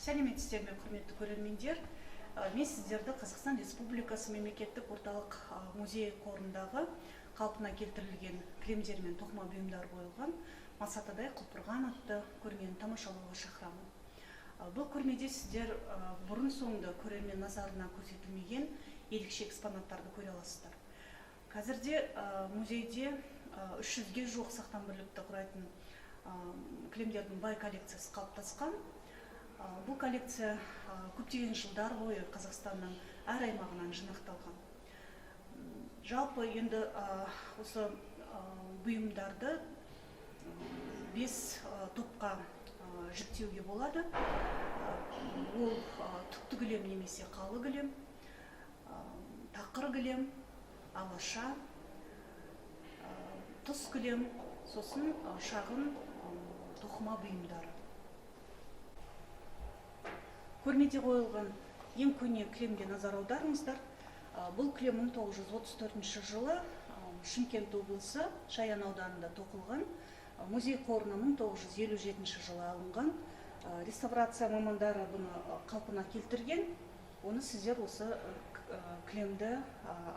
Сәлеметсіздер ме, құрметті көрермендер. Мен сіздерді Қазақстан Республикасы мемлекеттік орталық музей қорындағы қалпына келтірілген кілемдер мен тоқыма бұйымдар қойылған Масатадай құлпырған атты көрмені тамашалауға шақырамын. Бұл көрмеде сіздер бұрын соңды көрермен назарына көрсетілмеген ерекше экспонаттарды көре аласыздар. Қазірде музейде 300-ге жуық сақтан бірлікті құрайтын кілемдердің бай коллекциясы қалыптасқан. Бұл коллекция көптеген жылдар бойы Қазақстанның әр аймағынан жинақталған. Жалпы енді осы бұйымдарды 5 топқа жіктеуге болады. Ол түкті кілем немесе қалы кілем, тақыр кілем, алаша, тұс кілем, сосын шағын тоқыма бұйымдары. Көрмеде қойылған ең көне кілемге назар аударыңыздар. Бұл кілем 1934 жылы Шымкент облысы Шаян ауданында тоқылған. Музей қорына 1957 жылы алынған. Реставрация мамандары бұны қалпына келтірген. Оны сіздер осы кілемді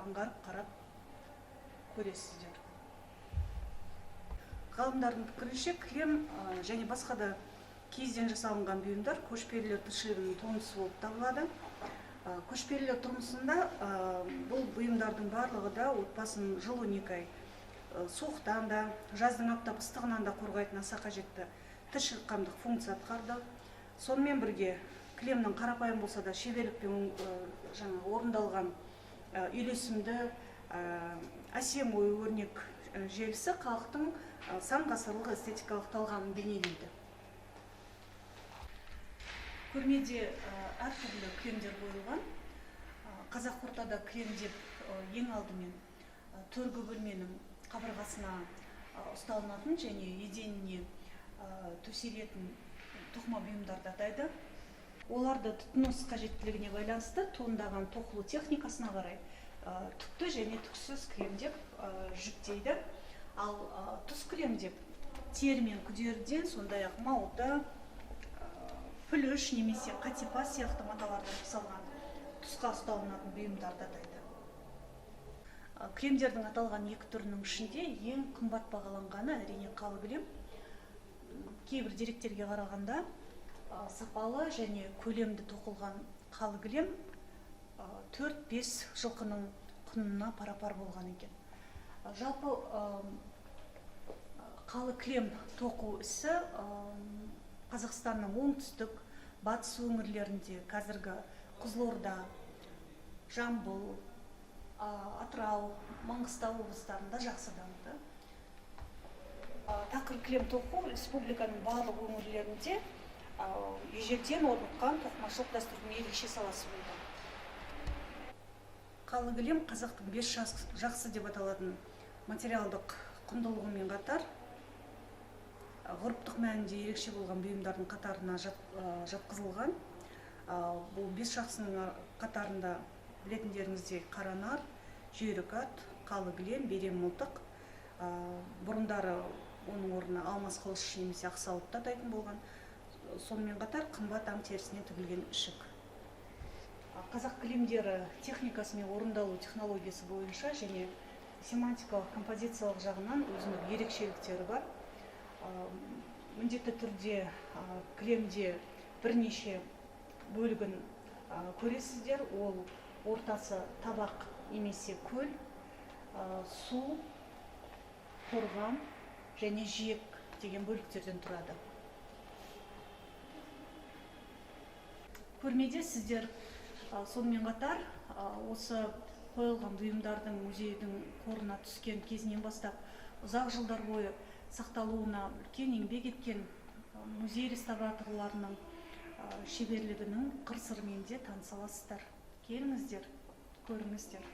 аңғарып қарап көресіздер. Ғалымдардың пікірінше кілем және басқа да киізден жасалынған бұйымдар көшпелілер тіршілігінің туындысы болып табылады. Көшпелілер тұрмысында бұл бұйымдардың барлығы да отбасын жыл 12 ай суықтан да, жаздың аптап ыстығынан да қорғайтын аса қажетті тіршілік қамдық функция атқарды. Сонымен бірге кілемнің қарапайым болса да шеберлікпен орындалған үйлесімді әсем ою-өрнек желісі халықтың сан ғасырлық эстетикалық талғамын бейнелейді. Көрмеде әртүрлі кілемдер қойылған. Қазақ ортада кілем деп ең алдымен төргі бөлменің қабырғасына ұсталынатын және еденіне төселетін тоқыма бұйымдарды атайды. Оларды тұтыныс қажеттілігіне байланысты туындаған тоқылу техникасына қарай түкті және түксіз кілем деп жіктейді. Ал тұс кілем деп тер мен күдерден, сондай-ақ мауыта, пүліш немесе қатипа сияқты маталардан жасалған тұсқа ұсталынатын бұйымдарды атайды. Кілемдердің аталған екі түрінің ішінде ең қымбат бағаланғаны әрине қалы кілем. Кейбір деректерге қарағанда сапалы және көлемді тоқылған қалы кілем 4-5 жылқының құнына пара-пар болған екен. Жалпы қалы кілем тоқу ісі Қазақстанның оңтүстік, батыс өңірлерінде қазіргі Қызылорда, Жамбыл, Атырау, Маңғыстау облыстарында жақсы дамыды. Тақыр кілем тоқу республиканың барлық өңірлерінде ежелден орныққан тоқымашылық дәстүрдің ерекше саласы болды. Қалы кілем қазақтың 5 жақсы деп аталатын материалдық құндылығымен қатар ғұрыптық мәнінде ерекше болған бұйымдардың қатарына жатқызылған. Бұл 5 жақсының қатарында білетіндеріңіздей қаранар, жүйрік ат, қалы кілем, берен мылтық. Бұрындары оның орнына алмас қылыш немесе ақсауытты атайтын болған. Сонымен қатар қымбат аң терісінен тігілген ішік. Қазақ кілемдері техникасымен орындалу технологиясы бойынша және семантикалық композициялық жағынан өзінің ерекшеліктері бар. Міндетті түрде кілемде бірнеше бөлігін көресіздер. Ол ортасы табақ немесе көл, су, қорған және жиек деген бөліктерден тұрады. Көрмеде сіздер сонымен қатар осы қойылған бұйымдардың музейдің қорына түскен кезінен бастап ұзақ жылдар бойы сақталуына үлкен еңбек еткен музей реставраторларының шеберлігінің қыр-сырымен де таныса аласыздар. Келіңіздер, көріңіздер.